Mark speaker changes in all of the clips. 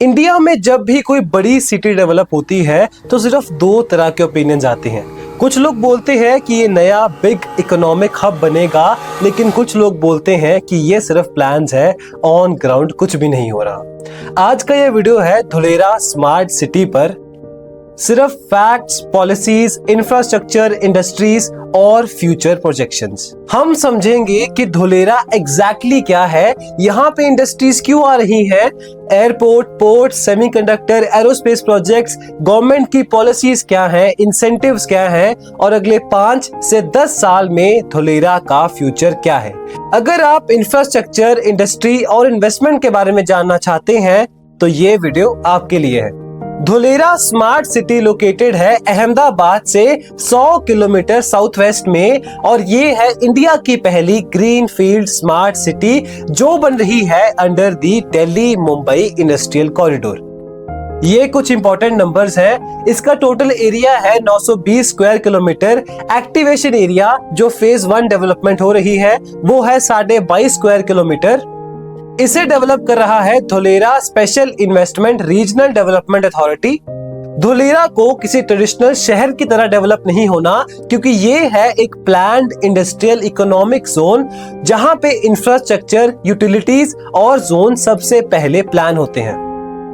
Speaker 1: India में जब भी कोई बड़ी सिटी डेवलप होती है तो सिर्फ दो तरह के ओपिनियंस आते हैं। कुछ लोग बोलते हैं कि ये नया बिग इकोनॉमिक हब बनेगा, लेकिन कुछ लोग बोलते हैं कि ये सिर्फ प्लान्स है, ऑन ग्राउंड कुछ भी नहीं हो रहा। आज का ये वीडियो है धुलेरा स्मार्ट सिटी पर। सिर्फ फैक्ट्स, पॉलिसीज, इंफ्रास्ट्रक्चर, इंडस्ट्रीज और फ्यूचर प्रोजेक्शंस। हम समझेंगे कि धुलेरा एग्जैक्टली क्या है, यहाँ पे इंडस्ट्रीज क्यों आ रही हैं, airport, port, semiconductor, aerospace projects, government की पॉलिसीज क्या हैं, इंसेंटिव्स क्या हैं और अगले 5 से 10 साल में धुलेरा का फ्यूचर क्या है। अगर आप इंफ्रास्ट्रक्चर, इंडस्ट्री और इन्वेस्टमेंट के बारे में जानना चाहते हैं तो ये वीडियो आपके लिए है। धुलेरा स्मार्ट सिटी लोकेटेड है अहमदाबाद से 100 किलोमीटर साउथ वेस्ट में और ये है इंडिया की पहली ग्रीन फील्ड स्मार्ट सिटी जो बन रही है under the Delhi Mumbai industrial corridor. ये कुछ इंपॉर्टेंट नंबर्स हैं। इसका टोटल एरिया है 920 स्क्वायर किलोमीटर। एक्टिवेशन एरिया जो फेज 1 डेवलपमेंट हो रही है वो है 22.5 स्क्वायर किलोमीटर। इसे डेवलप कर रहा है Dholera special investment regional development authority. Dholera को किसी ट्रेडिशनल शहर की तरह डेवलप नहीं होना, क्योंकि ये है एक प्लान्ड इंडस्ट्रियल इकोनॉमिक जोन जहां पे इंफ्रास्ट्रक्चर, यूटिलिटीज और जोन सबसे पहले प्लान होते हैं।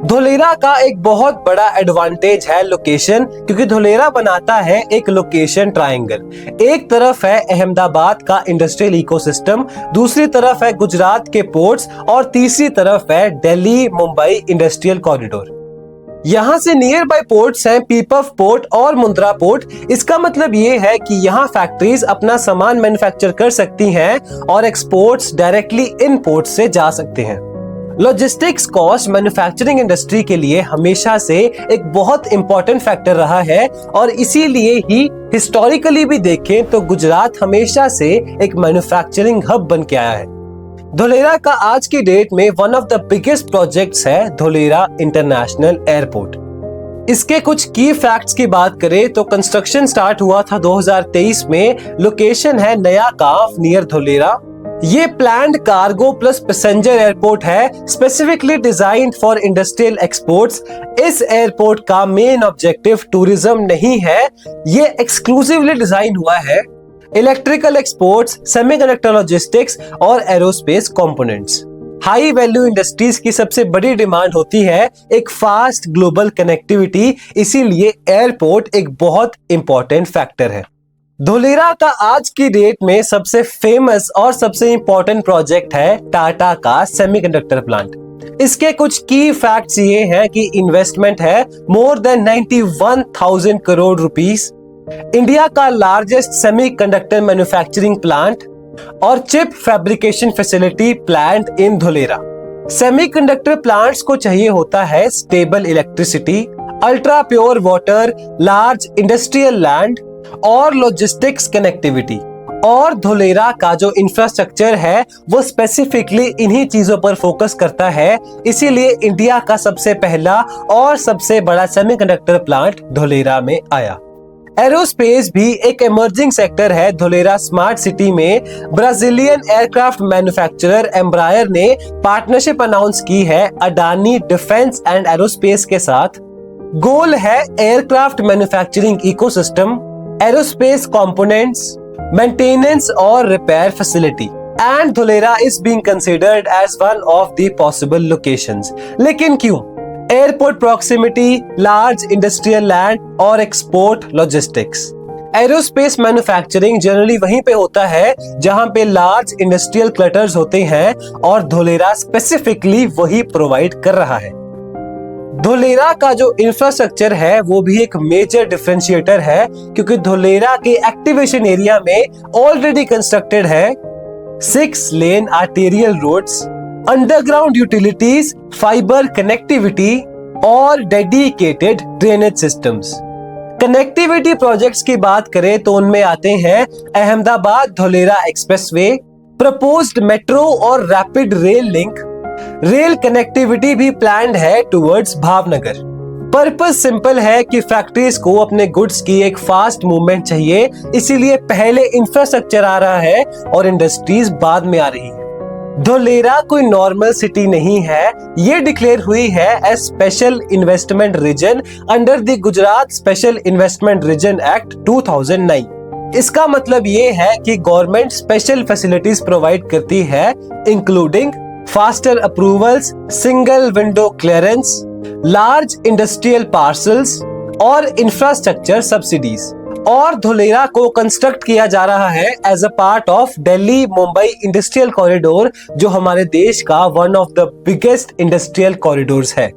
Speaker 1: धुलेरा का एक बहुत बड़ा एडवांटेज है लोकेशन, क्योंकि धुलेरा बनाता है एक लोकेशन ट्रायंगल। एक तरफ है अहमदाबाद का इंडस्ट्रियल इकोसिस्टम, दूसरी तरफ है गुजरात के पोर्ट्स और तीसरी तरफ है दिल्ली मुंबई इंडस्ट्रियल कॉरिडोर। यहाँ से नियर बाय पोर्ट्स हैं पीपफ पोर्ट और मुंद्रा पोर्ट। इसका मतलब ये है कि यहाँ फैक्ट्रीज अपना सामान मैन्युफैक्चर कर सकती हैं और एक्सपोर्ट्स डायरेक्टली इन पोर्ट से जा सकते हैं। लॉजिस्टिक्स कॉस्ट मैन्युफैक्चरिंग इंडस्ट्री के लिए हमेशा से एक बहुत इंपॉर्टेंट फैक्टर रहा है और इसीलिए ही हिस्टोरिकली भी देखें तो गुजरात हमेशा से एक मैन्युफैक्चरिंग हब बन के आया है। धुलेरा का आज की डेट में one of the biggest projects है धुलेरा इंटरनेशनल एयरपोर्ट। इसके कुछ की फैक्ट्स की बात करें तो कंस्ट्रक्शन स्टार्ट हुआ था 2023 में। लोकेशन है नया गांव नियर धुलेरा। ये planned cargo plus passenger airport है, specifically designed for industrial exports. इस एयरपोर्ट का मेन ऑब्जेक्टिव टूरिज्म नहीं है, ये एक्सक्लूसिवली डिजाइन हुआ है इलेक्ट्रिकल एक्सपोर्ट्स, सेमीकंडक्टर लॉजिस्टिक्स और aerospace components. High value industries की सबसे बड़ी डिमांड होती है एक फास्ट ग्लोबल कनेक्टिविटी, इसीलिए एयरपोर्ट एक बहुत इंपॉर्टेंट फैक्टर है। धुलेरा का आज की डेट में सबसे फेमस और सबसे इंपॉर्टेंट प्रोजेक्ट है टाटा का सेमीकंडक्टर प्लांट। इसके कुछ की फैक्ट्स ये हैं कि इन्वेस्टमेंट है more than 91,000 crore rupees, India का लार्जेस्ट सेमीकंडक्टर मैन्युफैक्चरिंग प्लांट और chip fabrication facility plant in Dholera. Semiconductor plants को चाहिए होता है stable electricity, ultra pure water, large industrial land और लॉजिस्टिक्स कनेक्टिविटी। और धुलेरा का जो इंफ्रास्ट्रक्चर है वो स्पेसिफिकली इन्हीं चीजों पर फोकस करता है, इसीलिए इंडिया का सबसे पहला और सबसे बड़ा सेमीकंडक्टर प्लांट धुलेरा में आया। एरोस्पेस भी एक इमर्जिंग सेक्टर है धुलेरा स्मार्ट सिटी में। ब्राजीलियन एयरक्राफ्ट मैन्युफैक्चरर एम्ब्रायर ने पार्टनरशिप अनाउंस की है अडानी डिफेंस एंड एरोस्पेस के साथ। गोल है aircraft manufacturing ecosystem, aerospace components, maintenance और repair facility, and Dholera is being considered as one of the possible locations. लेकिन क्यों? Airport proximity, large industrial land और export logistics. Aerospace manufacturing generally वहीं पे होता है जहां पे लार्ज इंडस्ट्रियल क्लटर्स होते हैं और धुलेरा स्पेसिफिकली वही प्रोवाइड कर रहा है। धुलेरा का जो इंफ्रास्ट्रक्चर है वो भी एक मेजर डिफरेंशिएटर है, क्योंकि धुलेरा के एक्टिवेशन एरिया में ऑलरेडी कंस्ट्रक्टेड है 6 lane arterial roads, underground utilities, fibre connectivity और dedicated drainage systems. Connectivity projects की बात करें तो उनमें आते हैं Ahmedabad Dholera expressway, proposed metro और rapid rail link. Rail connectivity भी प्लान्ड है टुवर्ड्स भावनगर। पर्पस सिंपल है कि फैक्ट्रीज को अपने गुड्स की एक फास्ट मूवमेंट चाहिए, इसीलिए पहले इंफ्रास्ट्रक्चर आ रहा है और इंडस्ट्रीज बाद में आ रही है। धोलेरा कोई नॉर्मल सिटी नहीं है, ये डिक्लेयर हुई है as special investment region under the Gujarat special investment region act 2009। इसका मतलब ये है कि गवर्नमेंट स्पेशल फैसिलिटीज प्रोवाइड करती है, including faster approvals, single window clearance, large industrial parcels और इंफ्रास्ट्रक्चर सब्सिडीज। और धोलेरा को कंस्ट्रक्ट किया जा रहा है as a part of Delhi Mumbai industrial corridor, जो हमारे देश का one of the biggest industrial corridors है।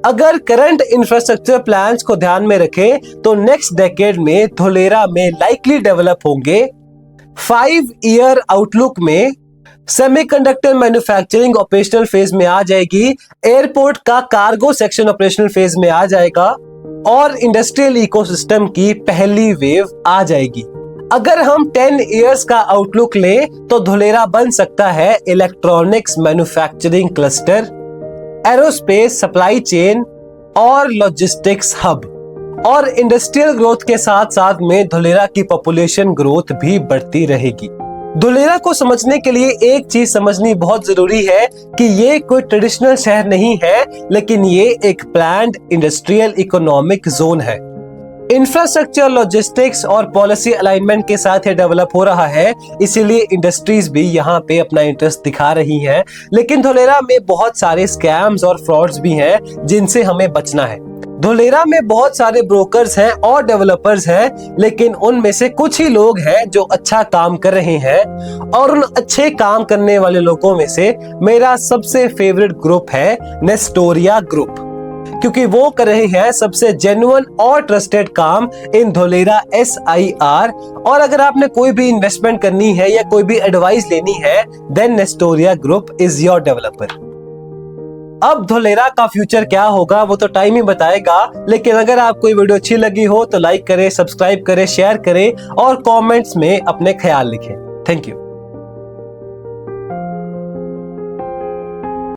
Speaker 1: अगर करंट इंफ्रास्ट्रक्चर प्लान्स को ध्यान में रखें तो नेक्स्ट डेकेड में धोलेरा में लाइकली डेवलप होंगे 5 ईयर आउटलुक में सेमीकंडक्टर मैन्युफैक्चरिंग ऑपरेशनल फेज में आ जाएगी, एयरपोर्ट का कार्गो सेक्शन ऑपरेशनल फेज में आ जाएगा और इंडस्ट्रियल इकोसिस्टम की पहली वेव आ जाएगी। अगर हम 10 इयर्स का आउटलुक लें तो धोलेरा बन सकता है electronics manufacturing cluster, aerospace supply chain और लॉजिस्टिक्स हब। और इंडस्ट्रियल ग्रोथ के साथ साथ में धोलेरा की पॉपुलेशन ग्रोथ भी बढ़ती रहेगी। धोलेरा को समझने के लिए एक चीज समझनी बहुत जरूरी है कि ये कोई ट्रेडिशनल शहर नहीं है, लेकिन ये एक प्लान्ड इंडस्ट्रियल इकोनॉमिक जोन है। इंफ्रास्ट्रक्चर, लॉजिस्टिक्स और पॉलिसी अलाइनमेंट के साथ ये डेवलप हो रहा है, इसीलिए इंडस्ट्रीज भी यहाँ पे अपना इंटरेस्ट दिखा रही हैं। लेकिन धोलेरा में बहुत सारे स्कैम्स और फ्रॉड्स भी हैं जिनसे हमें बचना है। धोलेरा में बहुत सारे ब्रोकर्स हैं और डेवलपर्स हैं, लेकिन उनमें से कुछ ही लोग हैं जो अच्छा काम कर रहे हैं। और उन अच्छे काम करने वाले लोगों में से मेरा सबसे फेवरेट ग्रुप है नेस्टोरिया ग्रुप, क्योंकि वो कर रहे हैं सबसे जेन्युइन और ट्रस्टेड काम इन धोलेरा SIR। और अगर आपने कोई भी इन्वेस्टमेंट करनी है या कोई भी एडवाइस लेनी है, then Nestoria group is your developer. अब धोलेरा का फ्यूचर क्या होगा वो तो टाइम ही बताएगा, लेकिन अगर आपको ये वीडियो अच्छी लगी हो तो लाइक करें, सब्सक्राइब करें, शेयर करें और कमेंट्स में अपने ख्याल लिखें। Thank you.